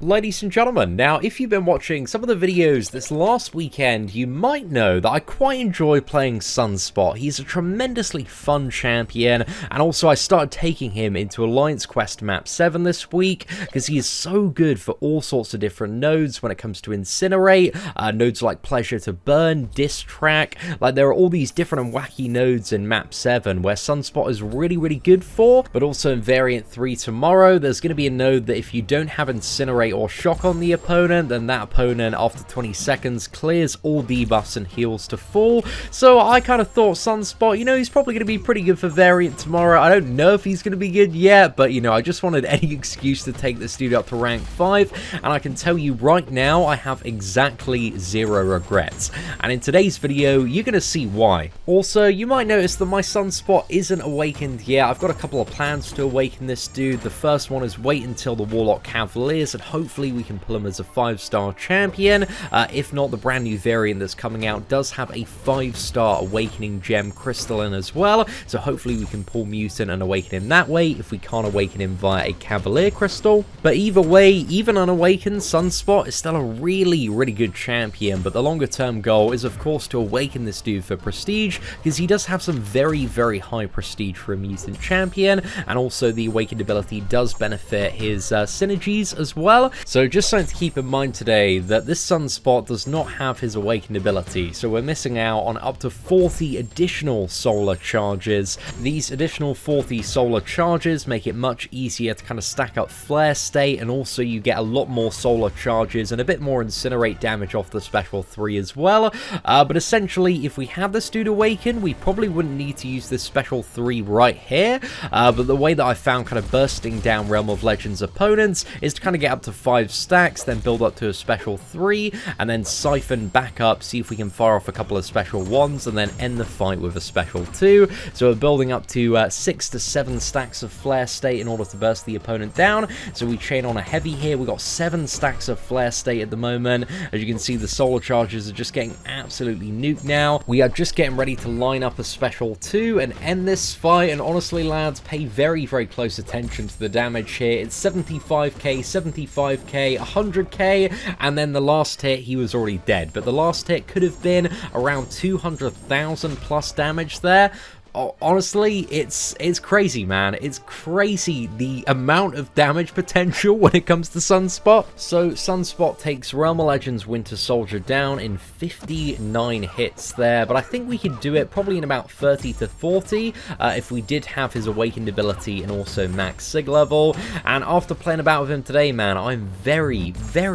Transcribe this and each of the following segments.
Ladies and gentlemen, now if you've been watching some of the videos this last weekend, you might know that I quite enjoy playing Sunspot. He's a tremendously fun champion, and also I started taking him into Alliance Quest Map 7 this week, because he is so good for all sorts of different nodes when it comes to Incinerate, nodes like Pleasure to Burn, Diss Track. Like, there are all these different and wacky nodes in Map 7 where Sunspot is really good for, but also in Variant 3 tomorrow, there's going to be a node that if you don't have Incinerate or Shock on the opponent, then that opponent after 20 seconds clears all debuffs and heals to full. So I kind of thought Sunspot, you know, he's probably going to be pretty good for Variant tomorrow. I don't know if he's going to be good yet, but you know, I just wanted any excuse to take this dude up to rank 5, and I can tell you right now, I have exactly 0 regrets. And in today's video, you're going to see why. Also, you might notice that my Sunspot isn't awakened yet. I've got a couple of plans to awaken this dude. The first one is wait until the Warlock Cavaliers, and hopefully we can pull him as a 5-star champion. If not, the brand new variant that's coming out does have a 5-star awakening gem crystal in as well, so hopefully we can pull Mutant and awaken him that way if we can't awaken him via a Cavalier crystal. But either way, even unawakened, Sunspot is still a really good champion, but the longer term goal is of course to awaken this dude for prestige, because he does have some very high prestige for a mutant champion, and also the awakened ability does benefit his synergies as well. So just something to keep in mind today, that this Sunspot does not have his awakened ability, so we're missing out on up to 40 additional solar charges. These additional 40 solar charges make it much easier to kind of stack up flare state, and also you get a lot more solar charges and a bit more incinerate damage off the special 3 as well. But essentially, if we had this dude awaken, we probably wouldn't need to use this special 3 right here. But the way that I found kind of bursting down Realm of Legends opponents is to kind of get up to 5 stacks, then build up to a special 3, and then siphon back up, see if we can fire off a couple of special 1s, and then end the fight with a special 2. So we're building up to 6 to 7 stacks of flare state in order to burst the opponent down. So we chain on a heavy here. We've got 7 stacks of flare state at the moment. As you can see, the solar charges are just getting absolutely nuked now. We are just getting ready to line up a special 2 and end this fight, and honestly lads, pay very close attention to the damage here. It's 75k, 75k, 100k, and then the last hit, he was already dead, but the last hit could have been around 200,000 plus damage there. Honestly, it's crazy, man. It's crazy the amount of damage potential when it comes to Sunspot. So Sunspot takes Realm of Legends Winter Soldier down in 59 hits there, but I think we could do it probably in about 30 to 40 if we did have his awakened ability and also max sig level. And after playing about with him today, man, I'm very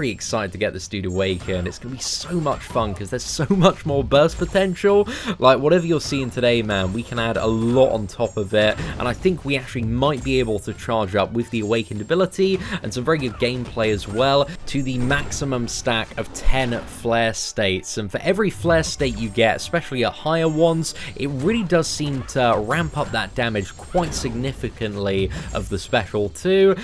excited to get this dude awakened. It's gonna be so much fun because there's so much more burst potential. Like, whatever you're seeing today, man, we can add a lot on top of it, and I think we actually might be able to charge up with the awakened ability and some very good gameplay as well to the maximum stack of 10 flare states. And for every flare state you get, especially at higher ones, it really does seem to ramp up that damage quite significantly of the special 2.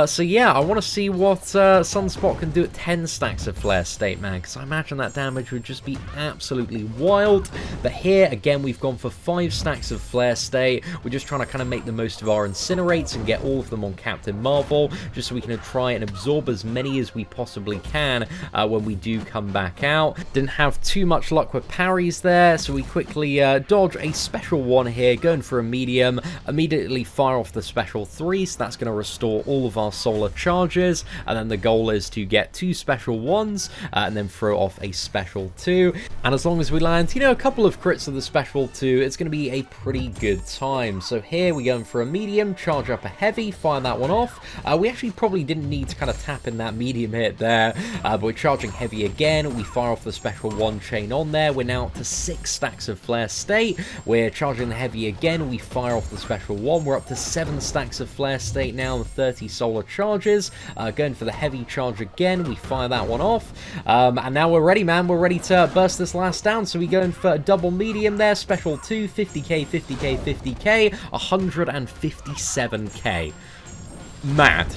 So yeah, I want to see what Sunspot can do at 10 stacks of flare state, man, because I imagine that damage would just be absolutely wild. But here again, we've gone for 5 stacks of flare state. We're just trying to kind of make the most of our incinerates and get all of them on Captain Marvel, just so we can try and absorb as many as we possibly can when we do come back out. Didn't have too much luck with parries there, so we quickly dodge a special 1 here, going for a medium, immediately fire off the special 3, so that's going to restore all of our solar charges, and then the goal is to get 2 special 1s and then throw off a special 2, and as long as we land, you know, a couple of crits of the special 2, it's going to be a pretty good time. So here we're going for a medium, charge up a heavy, fire that one off. We actually probably didn't need to kind of tap in that medium hit there, but we're charging heavy again. We fire off the special 1 chain on there. We're now up to 6 stacks of flare state. We're charging the heavy again. We fire off the special 1. We're up to 7 stacks of flare state now and 30 solar charges. Going for the heavy charge again. We fire that one off. And now we're ready, man. We're ready to burst this last down. So we're going for a double medium there. Special 2, 50k, 50k, 50k, 157k. Mad.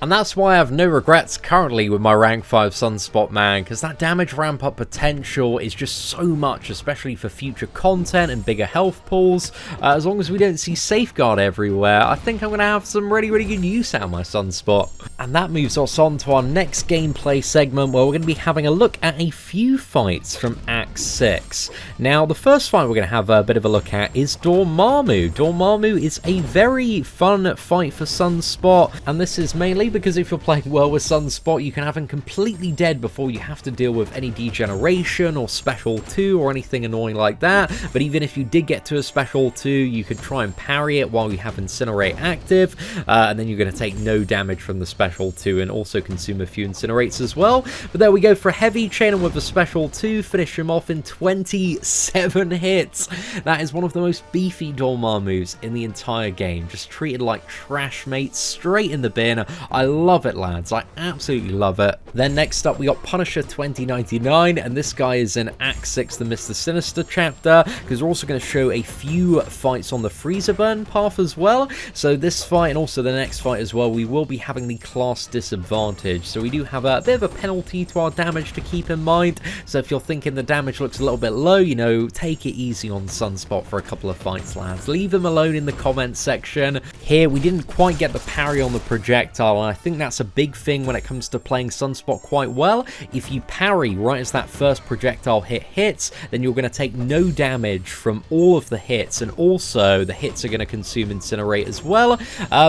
And that's why I have no regrets currently with my rank 5 Sunspot, man, because that damage ramp up potential is just so much, especially for future content and bigger health pools. As long as we don't see Safeguard everywhere, I think I'm going to have some really good use out of my Sunspot. And that moves us on to our next gameplay segment, where we're going to be having a look at a few fights from Act 6. Now, the first fight we're going to have a bit of a look at is Dormammu. Dormammu is a very fun fight for Sunspot, and this is mainly because if you're playing well with Sunspot, you can have him completely dead before you have to deal with any degeneration or special 2 or anything annoying like that. But even if you did get to a special 2, you could try and parry it while you have Incinerate active, and then you're going to take no damage from the special 2 and also consume a few Incinerates as well. But there we go for a heavy chain him with a special 2, finish him off in 27 hits. That is one of the most beefy Dormammus in the entire game, just treated like trash, mate, straight in the bin. I love it, lads. I absolutely love it. Then next up, we got Punisher 2099, and this guy is in Act 6, the Mr. Sinister chapter, because we're also going to show a few fights on the Freezer Burn path as well. So this fight and also the next fight as well, we will be having the class disadvantage. So we do have a bit of a penalty to our damage to keep in mind. So if you're thinking the damage looks a little bit low, you know, take it easy on Sunspot for a couple of fights, lads. Leave him alone in the comments section. Here, we didn't quite get the parry on the projectile, and I think that's a big thing when it comes to playing Sunspot quite well. If you parry right as that first projectile hit hits, then you're going to take no damage from all of the hits, and also the hits are going to consume Incinerate as well.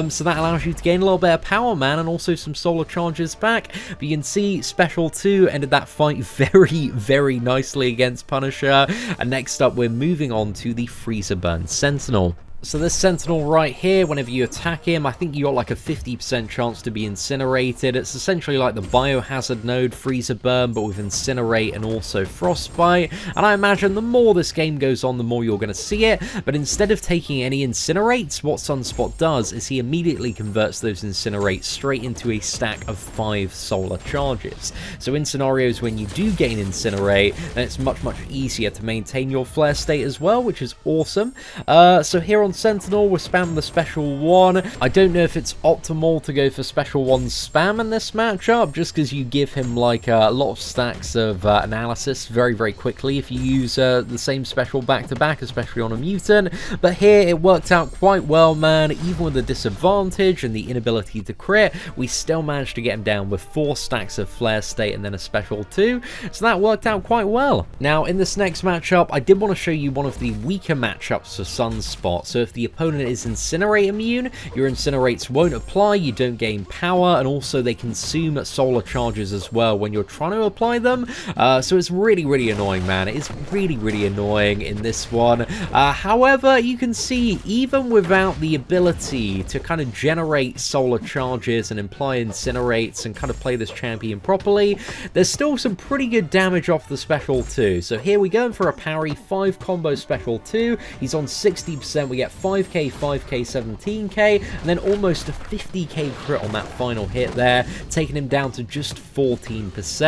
So that allows you to gain a little bit of power, man, and also some solar charges back. But you can see Special 2 ended that fight very nicely against Punisher. And next up, we're moving on to the Freezer Burn Sentinel. So this Sentinel right here, whenever you attack him, I think you got like a 50% chance to be incinerated. It's essentially like the Biohazard node Freezer Burn, but with Incinerate and also Frostbite. And I imagine the more this game goes on, the more you're going to see it. But instead of taking any Incinerates, what Sunspot does is he immediately converts those Incinerates straight into a stack of 5 solar charges. So in scenarios when you do gain Incinerate, then it's much easier to maintain your flare state as well, which is awesome. So here on Sentinel, we're spamming the special 1. I don't know if it's optimal to go for special 1 spam in this matchup, just because you give him like a lot of stacks of analysis very quickly if you use the same special back-to-back, especially on a mutant. But here it worked out quite well, man. Even with the disadvantage and the inability to crit, we still managed to get him down with 4 stacks of flare state and then a special 2. So that worked out quite well. Now in this next matchup, I did want to show you one of the weaker matchups for Sunspot. So if the opponent is Incinerate immune, your Incinerates won't apply, you don't gain power, and also they consume solar charges as well when you're trying to apply them. So it's really annoying, man. It's really annoying in this one. However, you can see even without the ability to kind of generate solar charges and imply Incinerates and kind of play this champion properly, there's still some pretty good damage off the special 2. So here we go for a parry 5 combo special 2. He's on 60%. We get 5k, 5k, 17k, and then almost a 50k crit on that final hit there, taking him down to just 14%,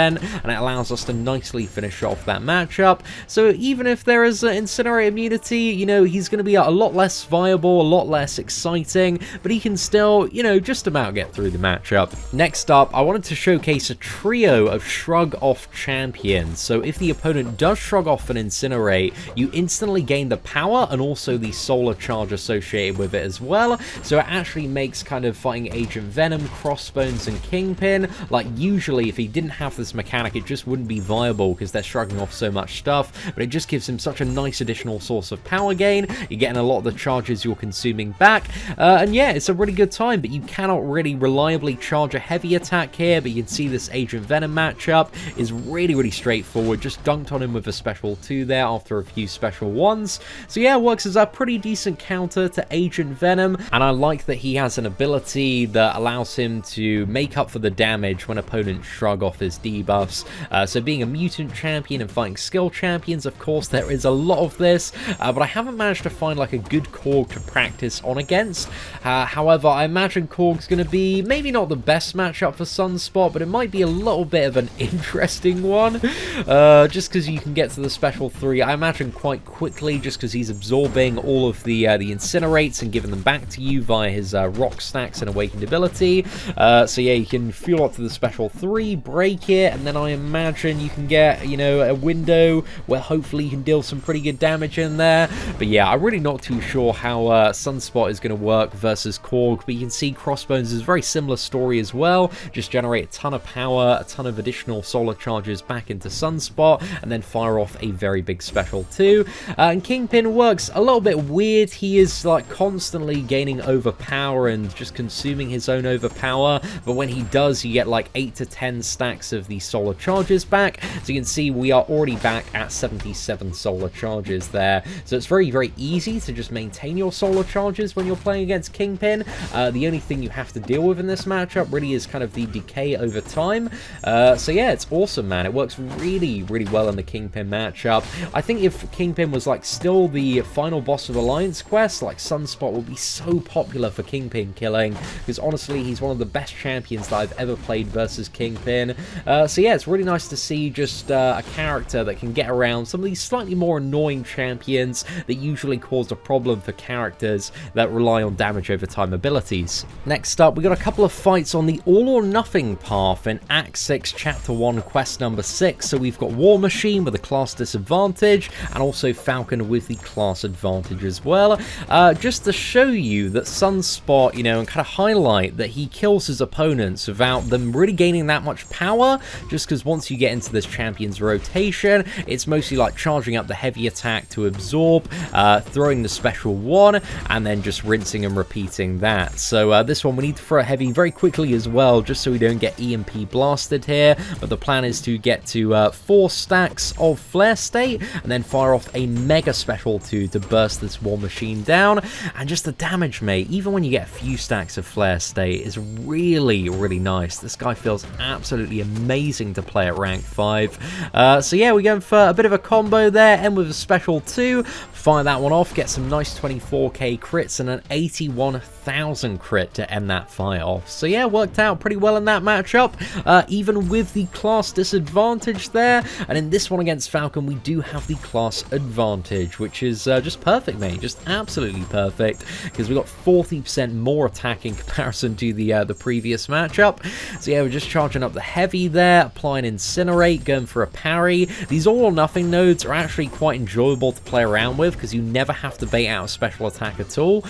and it allows us to nicely finish off that matchup. So even if there is Incinerate immunity, you know, he's going to be a lot less viable, a lot less exciting, but he can still, you know, just about get through the matchup. Next up, I wanted to showcase a trio of shrug off champions. So if the opponent does shrug off an Incinerate, you instantly gain the power and also the solar charge associated with it as well. So it actually makes kind of fighting Agent Venom, Crossbones, and Kingpin, like usually if he didn't have this mechanic, it just wouldn't be viable because they're shrugging off so much stuff, but it just gives him such a nice additional source of power gain. You're getting a lot of the charges you're consuming back, and yeah, it's a really good time, but you cannot really reliably charge a heavy attack here. But you can see this Agent Venom matchup is really straightforward. Just dunked on him with a special 2 there after a few special 1s. So yeah, it works as a pretty decent counter to Agent Venom, and I like that he has an ability that allows him to make up for the damage when opponents shrug off his debuffs. So being a mutant champion and fighting skill champions, of course there is a lot of this, but I haven't managed to find like a good Korg to practice on against. However, I imagine Korg's going to be maybe not the best matchup for Sunspot, but it might be a little bit of an interesting one, just because you can get to the special 3, I imagine, quite quickly, just because he's absorbing all of the the incinerates and giving them back to you via his rock stacks and awakened ability. So yeah, you can fuel up to the special 3, break it, and then I imagine you can get, you know, a window where hopefully you can deal some pretty good damage in there. But yeah, I'm really not too sure how Sunspot is going to work versus Korg, but you can see Crossbones is a very similar story as well. Just generate a ton of power, a ton of additional solar charges back into Sunspot, and then fire off a very big special too. And Kingpin works a little bit weird. He is like constantly gaining overpower and just consuming his own overpower, but when he does, you get like 8 to 10 stacks of the solar charges back. So you can see we are already back at 77 solar charges there. So it's very, very easy to just maintain your solar charges when you're playing against Kingpin. The only thing you have to deal with in this matchup really is kind of the decay over time. So yeah, it's awesome, man. It works really, really well in the Kingpin matchup. I think if Kingpin was like still the final boss of Alliance Quest, like Sunspot would be so popular for Kingpin killing, because honestly, he's one of the best champions that I've ever played versus Kingpin. So yeah, it's really nice to see just a character that can get around some of these slightly more annoying champions that usually cause a problem for characters that rely on damage over time abilities. Next up, we got a couple of fights on the All or Nothing path in Act 6, Chapter 1, Quest number 6. So we've got War Machine with a class disadvantage, and also Falcon with the class advantage as well. Just to show you that Sunspot, you know, and kind of highlight that he kills his opponents without them really gaining that much power, just because once you get into this champion's rotation, it's mostly like charging up the heavy attack to absorb, throwing the special 1, and then just rinsing and repeating that. So this one we need to throw a heavy very quickly as well, just so we don't get EMP blasted here. But the plan is to get to 4 stacks of Flare State, and then fire off a mega special 2 to burst this War Machine down. And just the damage, mate, even when you get a few stacks of Flare State, is really, really nice. This guy feels absolutely amazing to play at rank 5. So yeah, we're going for a bit of a combo there, end with a special 2, fire that one off, get some nice 24k crits and an 81,000 crit to end that fight off. So yeah, worked out pretty well in that matchup, even with the class disadvantage there. And in this one against Falcon, we do have the class advantage, which is just perfect, mate, just absolutely perfect, because we got 40% more attack in comparison to the previous matchup. So yeah, we're just charging up the heavy there, applying Incinerate, going for a parry. These All or Nothing nodes are actually quite enjoyable to play around with, because you never have to bait out a special attack at all.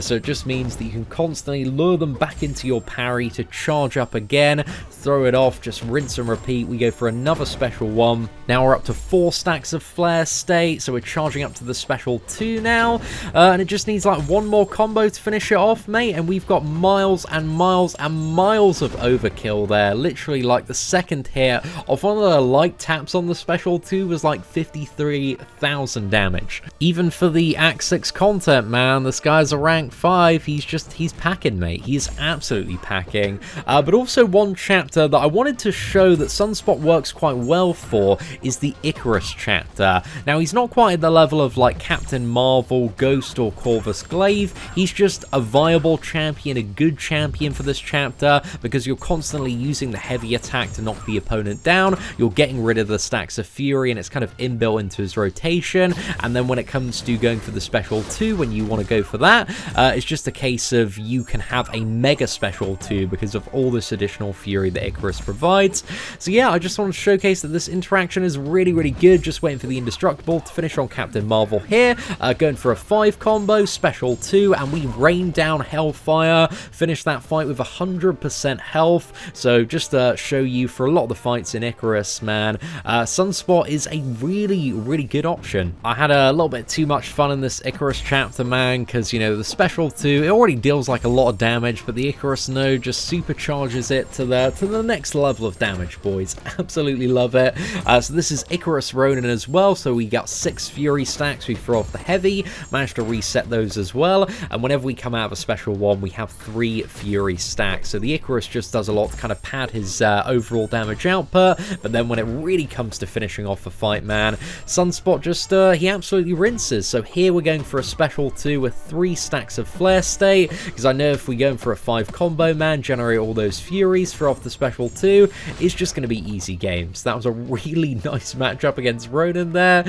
So it just means that you can constantly lure them back into your parry to charge up again, throw it off, just rinse and repeat. We go for another special 1. Now we're up to 4 stacks of Flare State, so we're charging up to the special 2 now. And it just needs like one more combo to finish it off, mate, and we've got miles and miles and miles of overkill there. Literally, like, the second hit of one of the light taps on the special 2 was like 53,000 damage. Even for the Act 6 content, man, this guy's a rank 5. He's packing, mate. He's absolutely packing. But also one chapter that I wanted to show that Sunspot works quite well for is the Icarus chapter. Now, he's not quite at the level of like Captain Marvel, Ghost, or Corvus Glaive. He's just a viable champion, a good champion for this chapter, because you're constantly using the heavy attack to knock the opponent down. You're getting rid of the stacks of Fury, and it's kind of inbuilt into his rotation. And then when it comes to going for the special 2, when you want to go for that, it's just a case of you can have a mega special 2 because of all this additional Fury that Icarus provides. So yeah, I just want to showcase that this interaction is really, really good. Just waiting for the Indestructible to finish on Captain Marvel here, going for a 5 combo, special 2, and we rain down Hellfire, finish that fight with 100% health. So just to show you, for a lot of the fights in Icarus, man, Sunspot is a really, really good option. I had a little bit too much fun in this Icarus chapter, man, because, you know, the special 2, it already deals like a lot of damage, but the Icarus node just supercharges it to the next level of damage, boys. Absolutely love it. So this is Icarus Ronin as well, so we got 6 Fury stacks, we throw off the heavy, managed to reset those as well, and whenever we come out of a special 1, we have 3 Fury stacks. So the Icarus just does a lot to kind of pad his overall damage output, but then when it really comes to finishing off the fight, man, Sunspot just, he absolutely rinses. So here we're going for a special 2 with 3 stacks of Flare State, because I know if we're going for a 5 combo, man, generate all those Furies, throw off the special 2, it's just going to be easy games. That was a really nice matchup against Ronin there.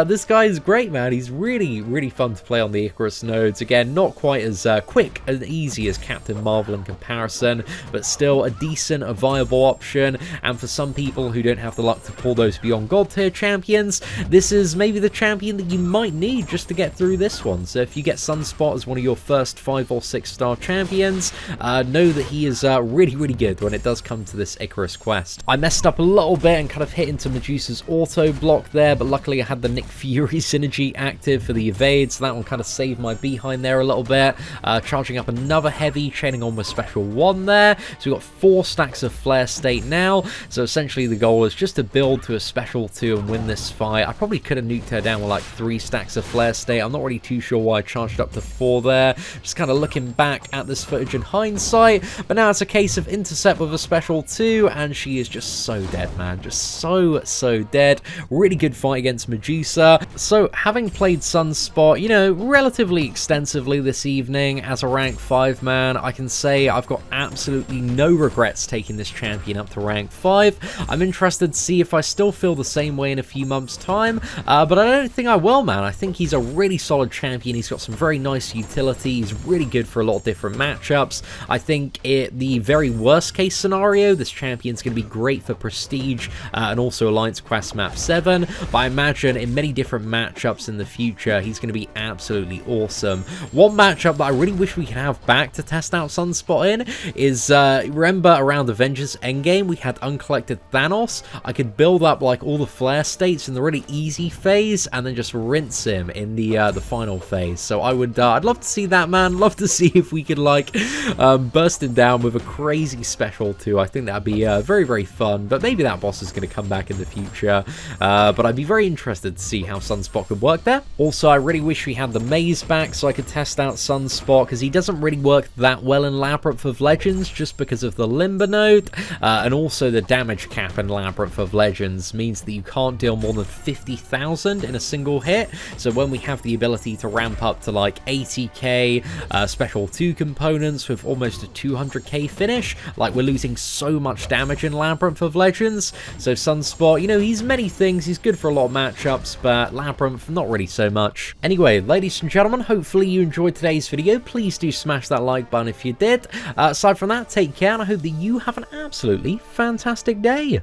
This guy is great, man. He's really, really fun to to play on the Icarus nodes. Again, not quite as quick and easy as Captain Marvel in comparison, but still a decent, a viable option. And for some people who don't have the luck to pull those beyond God tier champions, this is maybe the champion that you might need just to get through this one. So if you get Sunspot as one of your first 5 or 6 star champions, know that he is really, really good when it does come to this Icarus quest. I messed up a little bit and kind of hit into Medusa's auto block there, but luckily I had the Nick Fury synergy active for the evade, so that one kind of saved my behind there a little bit. Charging up another heavy, chaining on with special 1 there. So we've got 4 stacks of flare state now, so essentially the goal is just to build to a special 2 and win this fight. I probably could have nuked her down with like 3 stacks of flare state. I'm not really too sure why I charged up to 4 there, just kind of looking back at this footage in hindsight, but now it's a case of intercept with a special 2, and she is just so dead, man, just so dead. Really good fight against Medusa. So having played Sunspot, you know, relatively extensively this evening as a rank 5 man, I can say I've got absolutely no regrets taking this champion up to rank 5. I'm interested to see if I still feel the same way in a few months time, but I don't think I will, man. I think he's a really solid champion. He's got some very nice utility. He's really good for a lot of different matchups. I think the very worst case scenario, this champion's going to be great for Prestige and also Alliance Quest Map 7, but I imagine in many different matchups in the future, he's going to be absolutely awesome. One matchup that I really wish we could have back to test out Sunspot in is, remember around Avengers Endgame, we had Uncollected Thanos? I could build up like all the flare states in the really easy phase and then just rinse him in the final phase. So I would, I'd love to see that, man. Love to see if we could like burst him down with a crazy special too. I think that'd be very, very fun, but maybe that boss is going to come back in the future. But I'd be very interested to see how Sunspot could work there. Also, I really wish we had the maze back so I could test out Sunspot, because he doesn't really work that well in Labyrinth of Legends just because of the Limber node, and also the damage cap in Labyrinth of Legends means that you can't deal more than 50,000 in a single hit. So when we have the ability to ramp up to like 80k special 2 components with almost a 200k finish, like we're losing so much damage in Labyrinth of Legends. So Sunspot, you know, he's many things. He's good for a lot of matchups, but Labyrinth, not really so much. Anyway, ladies and gentlemen, hopefully you enjoyed today's video. Please do smash that like button if you did. Aside from that, take care, and I hope that you have an absolutely fantastic day.